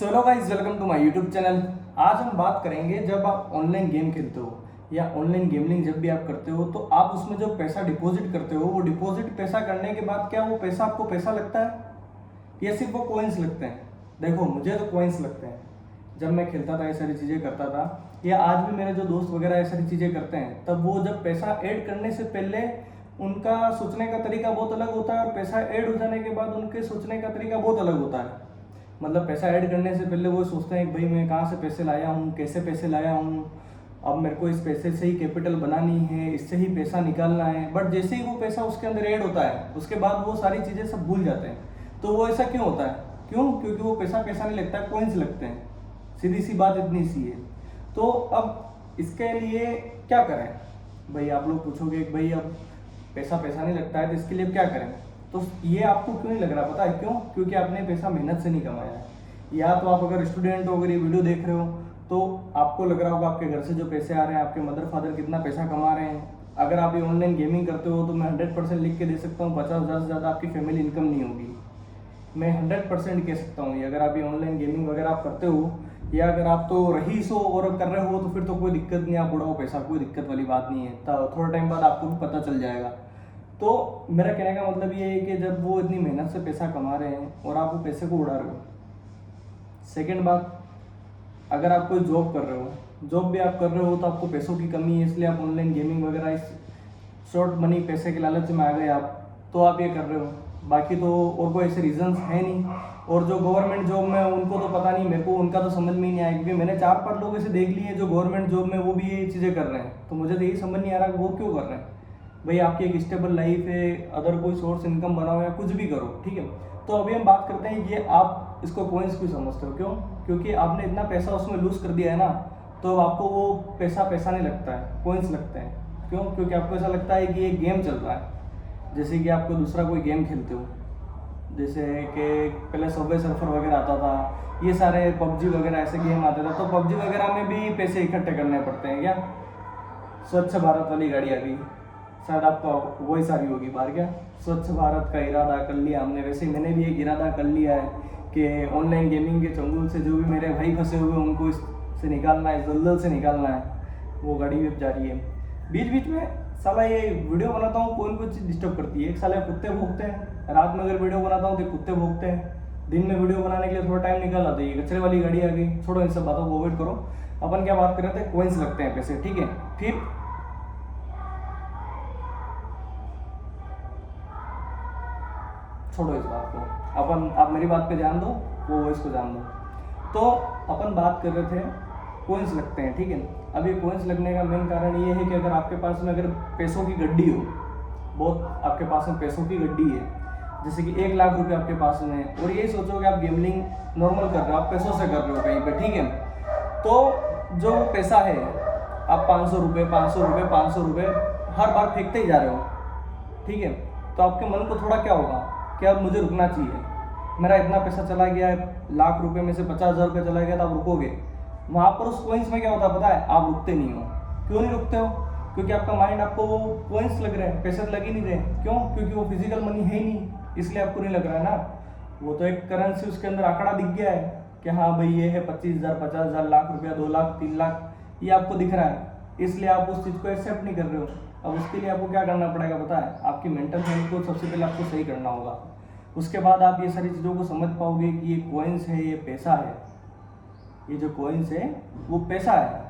So hello guys, welcome to my YouTube channel. आज हम बात करेंगे जब आप ऑनलाइन गेम खेलते हो या ऑनलाइन गेमिंग जब भी आप करते हो तो आप उसमें जो पैसा डिपॉजिट करते हो वो डिपॉजिट पैसा करने के बाद क्या वो पैसा आपको पैसा लगता है या सिर्फ वो कॉइन्स लगते हैं। देखो, मुझे तो कॉइन्स लगते हैं। जब मैं खेलता था ये सारी चीज़ें करता था या आज भी मेरे जो दोस्त वगैरह ये सारी चीज़ें करते हैं, तब वो जब पैसा ऐड करने से पहले उनका सोचने का तरीका बहुत अलग होता है और पैसा ऐड हो जाने के बाद उनके सोचने का तरीका बहुत अलग होता है। मतलब पैसा ऐड करने से पहले वो सोचते हैं कि भाई मैं कहाँ से पैसे लाया हूँ, कैसे पैसे लाया हूँ, अब मेरे को इस पैसे से ही कैपिटल बनानी है, इससे ही पैसा निकालना है। बट जैसे ही वो पैसा उसके अंदर ऐड होता है उसके बाद वो सारी चीज़ें सब भूल जाते हैं। तो वो ऐसा क्यों होता है? क्यों? क्योंकि वो पैसा पैसा नहीं लगता, कॉइन्स लगते हैं। सीधी सी बात इतनी सी है। तो अब इसके लिए क्या करें? भाई आप लोग पूछोगे कि भाई अब पैसा पैसा नहीं लगता है तो इसके लिए क्या करें? तो ये आपको क्यों नहीं लग रहा, पता है क्यों? क्योंकि आपने पैसा मेहनत से नहीं कमाया है। या तो आप अगर स्टूडेंट हो, अगर ये वीडियो देख रहे हो तो आपको लग रहा होगा आपके घर से जो पैसे आ रहे हैं, आपके मदर फादर कितना पैसा कमा रहे हैं। अगर आप ये ऑनलाइन गेमिंग करते हो तो मैं 100% लिख के दे सकता हूँ 50,000 से ज़्यादा आपकी फैमिली इनकम नहीं होगी। मैं 100% कह सकता हूँ ये। अगर आप ये ऑनलाइन गेमिंग वगैरह आप करते हो या अगर आप तो रईस हो और कर रहे हो तो फिर तो कोई दिक्कत नहीं, आप उड़ाओ पैसा, कोई दिक्कत वाली बात नहीं है। तो थोड़ा टाइम बाद आपको भी पता चल जाएगा। तो मेरा कहने का मतलब ये है कि जब वो इतनी मेहनत से पैसा कमा रहे हैं और आप वो पैसे को उड़ा रहे हो। सेकेंड बात, अगर आप कोई जॉब कर रहे हो, जॉब भी आप कर रहे हो तो आपको पैसों की कमी है, इसलिए आप ऑनलाइन गेमिंग वगैरह इस शॉर्ट मनी पैसे के लालच में आ गए आप, तो आप ये कर रहे हो। बाकी तो और कोई ऐसे रीजंस है नहीं। और जो गवर्नमेंट जॉब में उनको तो पता नहीं, मेरे को उनका तो समझ में ही नहीं आया, क्योंकि मैंने 4-5 लोग ऐसे देख लिए हैं जो गवर्नमेंट जॉब में वो भी ये चीज़ें कर रहे हैं। तो मुझे तो यही समझ नहीं आ रहा कि वो क्यों कर रहे हैं। भाई आपकी एक स्टेबल लाइफ है, अदर कोई सोर्स इनकम बनाओ या कुछ भी करो, ठीक है। तो अभी हम बात करते हैं कि आप इसको कॉइन्स क्यों समझते हो। क्यों? क्योंकि आपने इतना पैसा उसमें लूज कर दिया है ना, तो आपको वो पैसा पैसा नहीं लगता है, कॉइन्स लगते हैं। क्यों? क्योंकि आपको ऐसा लगता है कि ये गेम चल रहा है। जैसे कि आपको दूसरा कोई गेम खेलते हो, जैसे कि पहले सबवे सर्फर वगैरह आता था, ये सारे पबजी वगैरह ऐसे गेम आते थे, तो पबजी वगैरह में भी पैसे इकट्ठे करने पड़ते हैं। क्या स्वच्छ भारत वाली गाड़ी आ गई, शायद आपका वही सारी होगी बाहर। क्या स्वच्छ भारत का इरादा कर लिया हमने, वैसे ही मैंने भी एक इरादा कर लिया है कि ऑनलाइन गेमिंग के चंगुल से जो भी मेरे भाई फंसे हुए उनको इससे निकालना है, इस दलदल से निकालना है। वो गाड़ी भी अब जा रही है। बीच बीच में साला ये वीडियो बनाता हूँ कोई कोई चीज़ डिस्टर्ब करती है। एक साले कुत्ते भौंकते हैं, रात में अगर वीडियो बनाता हूँ तो कुत्ते भौंकते हैं। दिन में वीडियो बनाने के लिए थोड़ा टाइम निकाला तो ये कचरे वाली गाड़ी आ गई। छोड़ो इन सब बातों को, अवॉइड करो। अपन क्या बात कर रहे थे? कॉइन्स लगते हैं पैसे, ठीक है। फिर छोड़ो इस बात को, अपन आप मेरी बात पे ध्यान दो, वो इसको ध्यान दो। तो अपन बात कर रहे थे कॉइन्स लगते हैं, ठीक है। अब ये कॉइन्स लगने का मेन कारण ये है कि अगर आपके पास में अगर पैसों की गड्डी हो, बहुत आपके पास में पैसों की गड्डी है, जैसे कि 1 लाख रुपए आपके पास में है और यही सोचो कि आप गेमलिंग नॉर्मल कर रहे हो, आप पैसों से कर रहे हो कहीं पे, ठीक है। तो जो पैसा है, आप 500 रुपये 500 रुपये 500 रुपये हर बार फेंकते ही जा रहे हो, ठीक है। तो आपके मन को थोड़ा क्या होगा कि अब मुझे रुकना चाहिए, मेरा इतना पैसा चला गया है, लाख रुपए में से 50,000 रुपये चला गया, तो आप रुकोगे। वहाँ पर उस कॉइन्स में क्या होता है पता है? आप रुकते नहीं हो। क्यों नहीं रुकते हो? क्योंकि आपका माइंड आपको वो कॉइन्स लग रहे हैं, पैसे लग ही नहीं रहे। क्यों? क्योंकि वो फिजिकल मनी है ही नहीं, इसलिए आपको नहीं लग रहा है ना। वो तो एक करेंसी, उसके अंदर आंकड़ा दिख गया है कि हाँ भाई ये है 25,000 50,000 लाख रुपया 2 लाख 3 लाख, ये आपको दिख रहा है, इसलिए आप उस चीज़ को एक्सेप्ट नहीं कर रहे हो। अब उसके लिए आपको क्या करना पड़ेगा पता है? आपकी मेंटल हेल्थ को सबसे पहले आपको सही करना होगा। उसके बाद आप ये सारी चीज़ों को समझ पाओगे कि ये कॉइन्स है, ये पैसा है। ये जो कॉइन्स है वो पैसा है।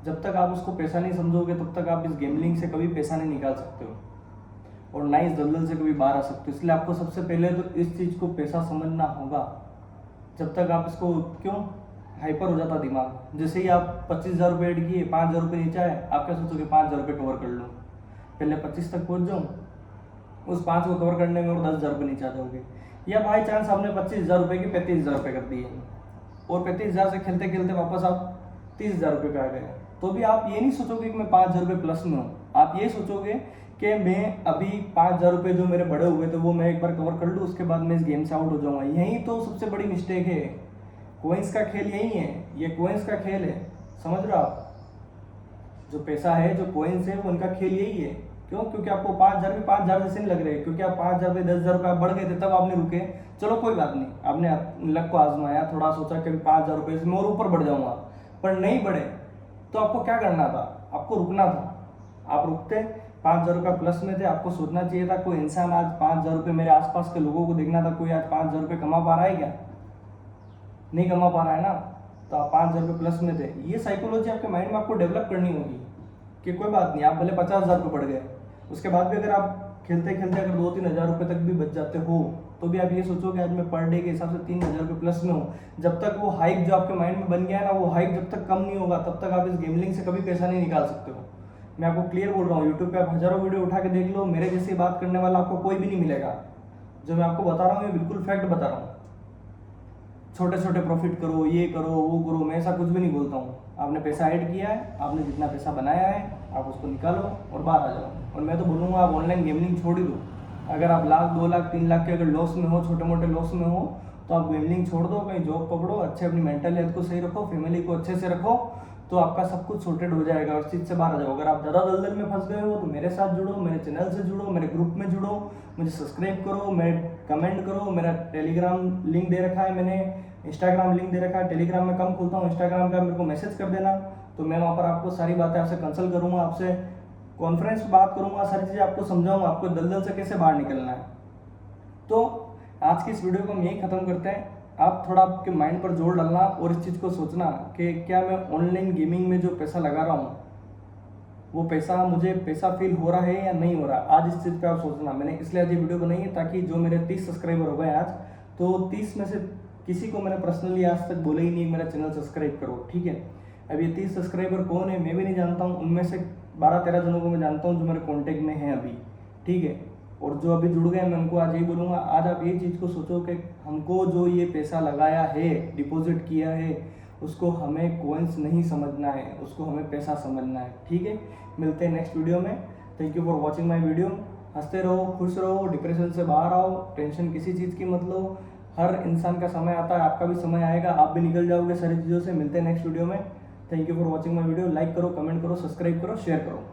जब तक आप उसको पैसा नहीं समझोगे तब तक आप इस गेमलिंग से कभी पैसा नहीं निकाल सकते हो और ना इस दलदल से कभी बाहर आ सकते हो। इसलिए आपको सबसे पहले तो इस चीज़ को पैसा समझना होगा। जब तक आप इसको, क्यों हाइपर हो जाता दिमाग, जैसे ही आप 25,000 रुपये ऐड किए, 5,000 रुपये नीचे आए, आप क्या सोचोगे? 5,000 रुपये कवर कर लूँ, पहले 25 तक पहुँच जाऊँ, उस 5 को कवर करने में और 10,000 रुपये नीचे आ जाओगे। या बाई चांस आपने 25,000 रुपये के 35,000 रुपये कर दिए और 35,000 से खेलते खेलते वापस आप 30,000 रुपये पे आ गए, तो भी आप ये नहीं सोचोगे कि मैं 5,000 रुपये प्लस में हूँ। आप ये सोचोगे कि मैं अभी 5,000 रुपये जो मेरे बड़े हुए थे वो मैं एक बार कवर कर लूँ, उसके बाद मैं इस गेम से आउट हो जाऊँगा। यही तो सबसे बड़ी मिस्टेक है। कॉइन्स का खेल यही है, ये कॉइन्स का खेल है, समझ रहे हो आप? जो पैसा है, जो कॉइन्स है, वो उनका खेल यही है क्यों? क्योंकि आपको 5,000 भी 5,000 जैसे नहीं लग रहे, क्योंकि आप 5,000 पे 10,000 रुपये आप बढ़ गए थे तब आपने रुके। चलो कोई बात नहीं, आपने लक को आजमाया, थोड़ा सोचा कि 5,000 रुपये से मैं और ऊपर बढ़ जाऊंगा, पर नहीं बढ़े तो आपको क्या करना था? आपको रुकना था। आप रुकते, 5,000 रुपये प्लस में थे, आपको सोचना चाहिए था कोई इंसान आज 5,000 रुपये, मेरे आसपास के लोगों को देखना था कोई आज 5,000 रुपये कमा पा रहा है क्या? नहीं कमा पा रहा है ना, तो आप 5,000 रुपये प्लस में थे। ये साइकोलॉजी आपके माइंड में आपको डेवलप करनी होगी कि कोई बात नहीं, आप भले 50,000 रुपये बढ़ गए, उसके बाद भी अगर आप खेलते खेलते अगर 2-3 हज़ार रुपये तक भी बच जाते हो, तो भी आप ये सोचो कि आज मैं पर डे के हिसाब से 3,000 रुपये प्लस में हूँ। जब तक वो हाइक जो आपके माइंड में बन गया है ना, वो हाइक जब तक कम नहीं होगा तब तक आप इस गेमलिंग से कभी पैसा नहीं निकाल सकते हो। मैं आपको क्लियर बोल रहा हूँ, यूट्यूब पे आप हज़ारों वीडियो उठा के देख लो, मेरे जैसी बात करने वाला आपको कोई भी नहीं मिलेगा। जो मैं आपको बता रहा हूँ ये बिल्कुल फैक्ट बता रहा हूँ। छोटे छोटे प्रॉफिट करो, ये करो, वो करो, मैं ऐसा कुछ भी नहीं बोलता हूँ। आपने पैसा ऐड किया है, आपने जितना पैसा बनाया है आप उसको निकालो और बाहर आ जाओ। और मैं तो बोलूँगा आप ऑनलाइन गेमलिंग छोड़ ही दो। अगर आप 1,00,000, 2,00,000, 3,00,000 के अगर लॉस में हो, छोटे मोटे लॉस में हो, तो आप गेमलिंग छोड़ दो, कहीं जॉब पकड़ो, अच्छे अपनी मेंटल हेल्थ को सही रखो, फैमिली को अच्छे से रखो, तो आपका सब कुछ सॉर्टेड हो जाएगा और इस चीज़ से बाहर आ जाओ। अगर आप ज़्यादा दलदल में फंस गए हो तो मेरे साथ जुड़ो, मेरे चैनल से जुड़ो, मेरे ग्रुप में जुड़ो, मुझे सब्सक्राइब करो, मेरे कमेंट करो। मेरा टेलीग्राम लिंक दे रखा है मैंने, इंस्टाग्राम लिंक दे रखा है। टेलीग्राम में कम खोलता हूँ, इंस्टाग्राम का मेरे को मैसेज कर देना, तो मैं वहाँ पर आपको सारी बातें आपसे कंसल्ट करूँगा, आपसे कॉन्फ्रेंस पे बात करूँगा, सारी चीज़ें आपको समझाऊँगा, आपको दलदल से कैसे बाहर निकलना है। तो आज की इस वीडियो को हम यही ख़त्म करते हैं। आप थोड़ा आपके माइंड पर जोर डालना और इस चीज़ को सोचना कि क्या मैं ऑनलाइन गेमिंग में जो पैसा लगा रहा हूँ वो पैसा, मुझे पैसा फील हो रहा है या नहीं हो रहा। आज इस चीज़ पे आप सोचना। मैंने इसलिए आज ये वीडियो बनाई है ताकि जो मेरे 30 सब्सक्राइबर हो गए आज, तो 30 में से किसी को मैंने पर्सनली आज तक बोला ही नहीं मेरा चैनल सब्सक्राइब करो, ठीक है। अब ये 30 सब्सक्राइबर कौन है मैं भी नहीं जानता हूँ, उनमें से 12-13 जनों को मैं जानता हूँ जो मेरे कॉन्टेक्ट में हैं अभी, ठीक है। और जो अभी जुड़ गए मैं उनको आज यही बोलूँगा, आज आप ये चीज़ को सोचो कि हमको जो ये पैसा लगाया है, डिपॉजिट किया है, उसको हमें कॉइन्स नहीं समझना है, उसको हमें पैसा समझना है, ठीक है। मिलते हैं नेक्स्ट वीडियो में। Thank you for watching my video. हंसते रहो, खुश रहो, डिप्रेशन से बाहर आओ, टेंशन किसी चीज़ की मत लो। हर इंसान का समय आता है, आपका भी समय आएगा, आप भी निकल जाओगे सारी चीज़ों से। मिलते हैं नेक्स्ट वीडियो में। Thank you for watching my video. Like करो, कमेंट करो, सब्सक्राइब करो, शेयर करो।